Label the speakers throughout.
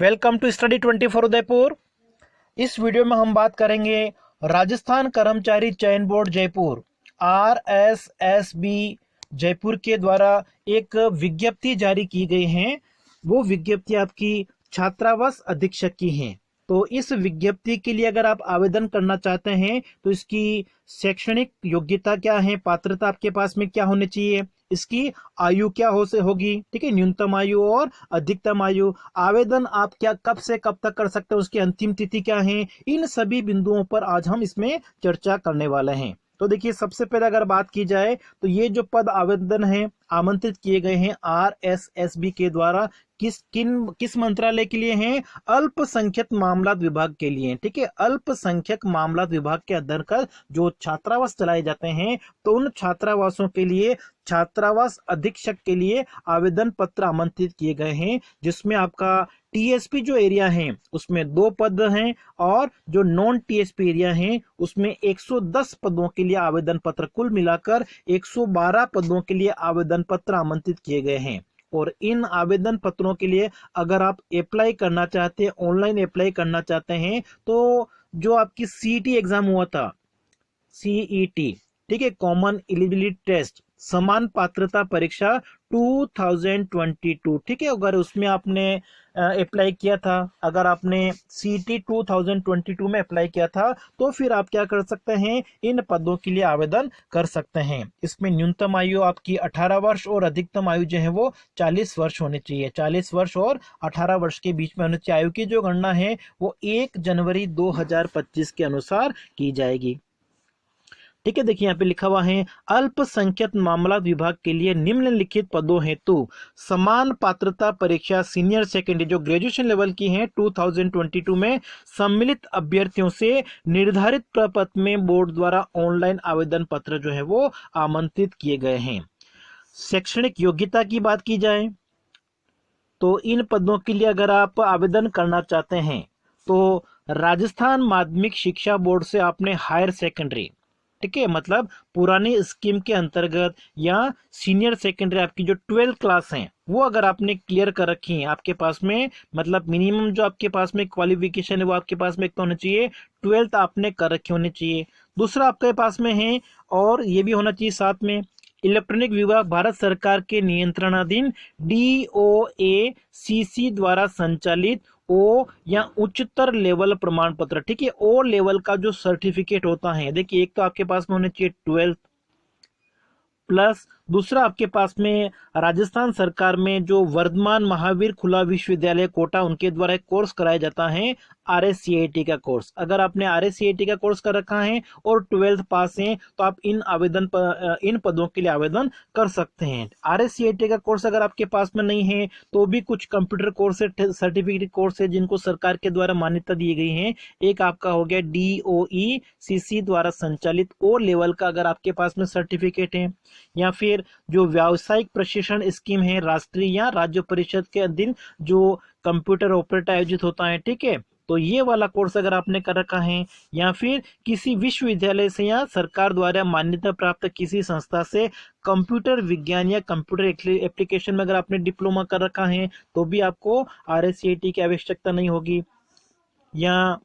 Speaker 1: Welcome to study 24 Udaipur. इस video में हम बात करेंगे राजस्थान कर्मचारी चयन बोर्ड जयपुर RSSB जयपुर के द्वारा एक विज्ञप्ति जारी की गई है। वो विज्ञप्ति आपकी छात्रावास अधीक्षक की है। तो इस विज्ञप्ति के लिए अगर आप आवेदन करना चाहते हैं तो इसकी शैक्षणिक योग्यता क्या है, पात्रता आपके पास में क्या होनी चाहिए, इसकी आयु क्या हो से होगी, ठीक है, न्यूनतम आयु और अधिकतम आयु, आवेदन आप क्या कब से कब तक कर सकते हैं, उसकी अंतिम तिथि क्या है, इन सभी बिंदुओं पर आज हम इसमें चर्चा करने वाले हैं। तो देखिए, सबसे पहले अगर बात की जाए तो ये जो पद आवेदन है आमंत्रित किए गए हैं RSSB के द्वारा किस मंत्रालय के लिए हैं? अल्पसंख्यक मामलात विभाग के लिए, ठीक है। अल्पसंख्यक मामलात विभाग के अंतर्गत जो छात्रावास चलाए जाते हैं तो उन छात्रावासों के लिए छात्रावास अधीक्षक के लिए आवेदन पत्र आमंत्रित किए गए हैं, जिसमें आपका TSP जो एरिया है उसमें 2 पद हैं और जो नॉन TSP एरिया है उसमें 110 पदों के लिए आवेदन पत्र, कुल मिलाकर 112 पदों के लिए आवेदन पत्र आमंत्रित किए गए हैं। और इन आवेदन पत्रों के लिए अगर आप अप्लाई करना चाहते हैं, ऑनलाइन अप्लाई करना चाहते हैं, तो जो आपकी CET एग्जाम हुआ था, CET, ठीक है, कॉमन एलिजिबिलिटी टेस्ट, समान पात्रता परीक्षा 2022, ठीक है, अगर उसमें आपने अप्लाई किया था, अगर आपने CET 2022 में अप्लाई किया था तो फिर आप क्या कर सकते हैं, इन पदों के लिए आवेदन कर सकते हैं। इसमें न्यूनतम आयु आपकी 18 वर्ष और अधिकतम आयु जो है वो 40 वर्ष होनी चाहिए। 40 वर्ष और 18 वर्ष के बीच में होनी चाहिए। आयु की जो गणना है वो 1 जनवरी 2025 के अनुसार की जाएगी, ठीक है। देखिए यहाँ पे लिखा हुआ है, अल्पसंख्यक मामला विभाग के लिए निम्नलिखित पदों हेतु समान पात्रता परीक्षा सीनियर सेकेंडरी जो ग्रेजुएशन लेवल की है 2022 में सम्मिलित अभ्यर्थियों से निर्धारित प्रपत्र में बोर्ड द्वारा ऑनलाइन आवेदन पत्र जो है वो आमंत्रित किए गए हैं। शैक्षणिक योग्यता की बात की जाए तो इन पदों के लिए अगर आप आवेदन करना चाहते हैं तो राजस्थान माध्यमिक शिक्षा बोर्ड से आपने हायर सेकेंडरी, ठीक है, मतलब पुरानी स्कीम के अंतर्गत या सीनियर सेकेंडरी आपकी जो 12th क्लास है वो अगर आपने क्लियर कर रखी है आपके पास में, मतलब मिनिमम जो आपके पास में क्वालिफिकेशन है वो आपके पास में एक तो होना चाहिए 12th आपने कर रखी होनी चाहिए। दूसरा आपके पास में है, और ये भी होना चाहिए साथ में, इलेक्ट्रॉनिक विभाग भारत सरकार के नियंत्रणाधीन DOACC द्वारा संचालित O या उच्चतर लेवल प्रमाण पत्र, ठीक है, O लेवल का जो सर्टिफिकेट होता है, देखिए एक तो आपके पास में होने चाहिए 12th प्लस, दूसरा आपके पास में राजस्थान सरकार में जो वर्धमान महावीर खुला विश्वविद्यालय कोटा उनके द्वारा एक कोर्स कराया जाता है RSCAT का कोर्स। अगर आपने RSCAT का कोर्स कर रखा है और 12th पास हैं तो आप इन पदों के लिए आवेदन कर सकते हैं। RSCAT का कोर्स अगर आपके पास में नहीं है तो भी कुछ कंप्यूटर कोर्स है, सर्टिफिकेट कोर्स है जिनको सरकार के द्वारा मान्यता दी गई है। एक आपका हो गया DOECC द्वारा संचालित O लेवल का अगर आपके पास में सर्टिफिकेट है, या फिर जो व्यावसायिक प्रशिक्षण स्कीम है राष्ट्रीय या राज्य परिषद के अधीन जो कंप्यूटर ऑपरेटर आयोजित होता है, ठीक है, तो ये वाला कोर्स अगर आपने कर रखा है, या फिर किसी विश्वविद्यालय से या सरकार द्वारा मान्यता प्राप्त किसी संस्था से कंप्यूटर विज्ञान या कंप्यूटर एप्लीकेशन में अगर आपने डिप्लोमा कर रखा है तो भी आपको RSCAT की आवश्यकता नहीं होगी। या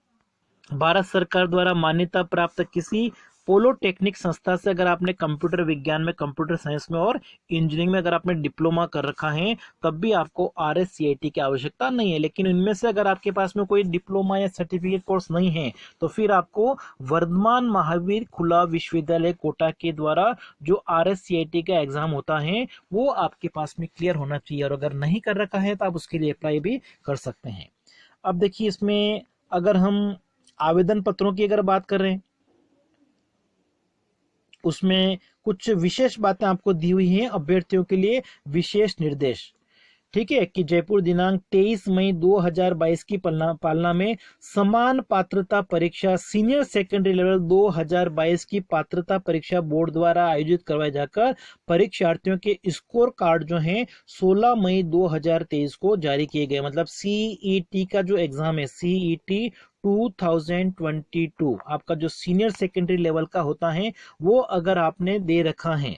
Speaker 1: भारत सरकार द्वारा मान्यता प्राप्त किसी पोलोटेक्निक संस्था से अगर आपने कंप्यूटर विज्ञान में, कंप्यूटर साइंस में और इंजीनियरिंग में अगर आपने डिप्लोमा कर रखा है तब भी आपको RSCAT की आवश्यकता नहीं है। लेकिन इनमें से अगर आपके पास में कोई डिप्लोमा या सर्टिफिकेट कोर्स नहीं है तो फिर आपको वर्धमान महावीर खुला विश्वविद्यालय कोटा के द्वारा जो RSCAT का एग्जाम होता है वो आपके पास में क्लियर होना चाहिए, और अगर नहीं कर रखा है तो आप उसके लिए अप्लाई भी कर सकते हैं। अब देखिए, इसमें अगर हम आवेदन पत्रों की अगर बात कर रहे हैं उसमें कुछ विशेष बातें आपको दी हुई हैं अभ्यर्थियों के लिए विशेष निर्देश, ठीक है, कि जयपुर दिनांक 23 मई 2022 की पालना में समान पात्रता परीक्षा सीनियर सेकेंडरी लेवल 2022 की पात्रता परीक्षा बोर्ड द्वारा आयोजित करवाए जाकर परीक्षार्थियों के स्कोर कार्ड जो हैं 16 मई 2023 को जारी किए गए। मतलब CET का जो एग्जाम है CET 2022 आपका जो सीनियर सेकेंडरी लेवल का होता है वो अगर आपने दे रखा है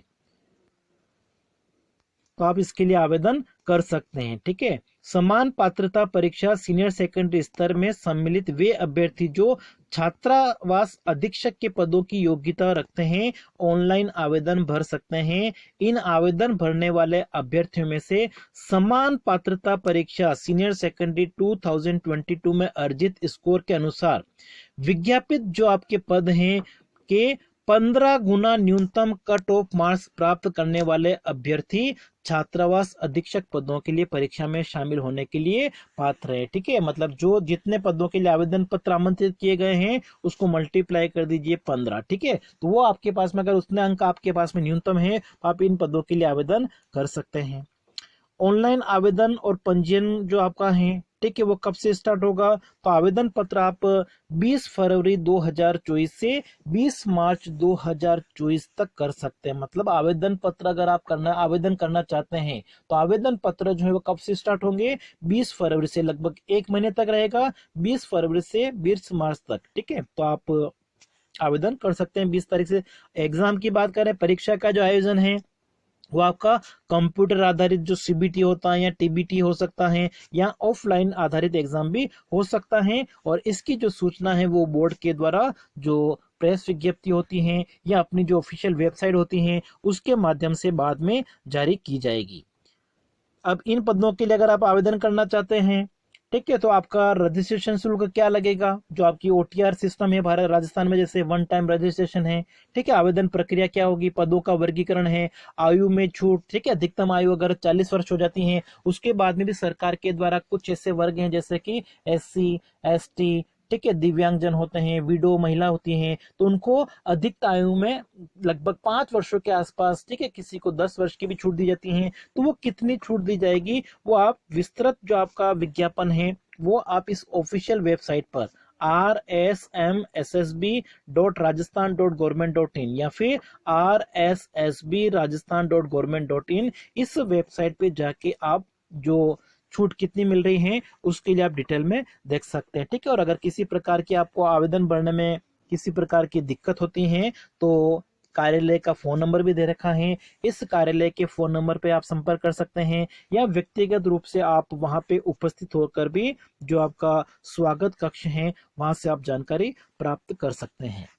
Speaker 1: तो आप इसके लिए आवेदन कर सकते हैं। ठीक है, समान पात्रता परीक्षा सीनियर सेकेंडरी स्तर में सम्मिलित वे अभ्यर्थी जो छात्रावास अधीक्षक के पदों की योग्यता रखते हैं ऑनलाइन आवेदन भर सकते हैं। इन आवेदन भरने वाले अभ्यर्थियों में से समान पात्रता परीक्षा सीनियर सेकेंडरी 2022 में अर्जित स्कोर के अनुसार विज्ञापित जो आपके पद हैं के 15 गुना न्यूनतम कट ऑफ मार्क्स प्राप्त करने वाले अभ्यर्थी छात्रावास अधीक्षक पदों के लिए परीक्षा में शामिल होने के लिए पात्र है। ठीक है, मतलब जो जितने पदों के लिए आवेदन पत्र आमंत्रित किए गए हैं उसको मल्टीप्लाई कर दीजिए 15। ठीक है, तो वो आपके पास में अगर उतने अंक आपके पास में न्यूनतम है तो आप इन पदों के लिए आवेदन कर सकते हैं। ऑनलाइन आवेदन और पंजीयन जो आपका है, ठीक है, वो कब से स्टार्ट होगा? तो आवेदन पत्र आप 20 फरवरी 2024 से 20 मार्च 2024 तक कर सकते हैं। मतलब आवेदन पत्र अगर आप आवेदन करना चाहते हैं तो आवेदन पत्र जो है वो कब से स्टार्ट होंगे? 20 फरवरी से, लगभग एक महीने तक रहेगा, 20 फरवरी से 20 मार्च तक। ठीक है, तो आप आवेदन कर सकते हैं 20 तारीख से। एग्जाम की बात करें, परीक्षा का जो आयोजन है वो आपका कंप्यूटर आधारित जो सीबीटी होता है या टीबीटी हो सकता है, या ऑफलाइन आधारित एग्जाम भी हो सकता है। और इसकी जो सूचना है वो बोर्ड के द्वारा जो प्रेस विज्ञप्ति होती है या अपनी जो ऑफिशियल वेबसाइट होती है उसके माध्यम से बाद में जारी की जाएगी। अब इन पदों के लिए अगर आप आवेदन करना चाहते हैं, ठीक है, तो आपका रजिस्ट्रेशन शुल्क क्या लगेगा? जो आपकी ओटीआर सिस्टम है भारत राजस्थान में, जैसे वन टाइम रजिस्ट्रेशन है। ठीक है, आवेदन प्रक्रिया क्या होगी? पदों का वर्गीकरण है, आयु में छूट। ठीक है, अधिकतम आयु अगर 40 वर्ष हो जाती है, उसके बाद में भी सरकार के द्वारा कुछ ऐसे वर्ग हैं जैसे कि एससी, एसटी, ठीक है, दिव्यांगजन होते हैं, विडो महिला होती हैं, तो उनको अधिक आयु में लगभग 5 वर्षों के आसपास, ठीक है, किसी को 10 वर्ष की भी छूट दी जाती है। तो वो कितनी छूट दी जाएगी वो आप विस्तृत जो आपका विज्ञापन है वो आप इस ऑफिशियल वेबसाइट पर rsmssb.rajasthan.government.in या फिर rssb.rajasthan.government.in इस वेबसाइट पे जाके आप जो छूट कितनी मिल रही है उसके लिए आप डिटेल में देख सकते हैं। ठीक है, और अगर किसी प्रकार की आपको आवेदन भरने में किसी प्रकार की दिक्कत होती है तो कार्यालय का फोन नंबर भी दे रखा है। इस कार्यालय के फोन नंबर पे आप संपर्क कर सकते हैं या व्यक्तिगत रूप से आप वहां पे उपस्थित होकर भी जो आपका स्वागत कक्ष है वहां से आप जानकारी प्राप्त कर सकते हैं।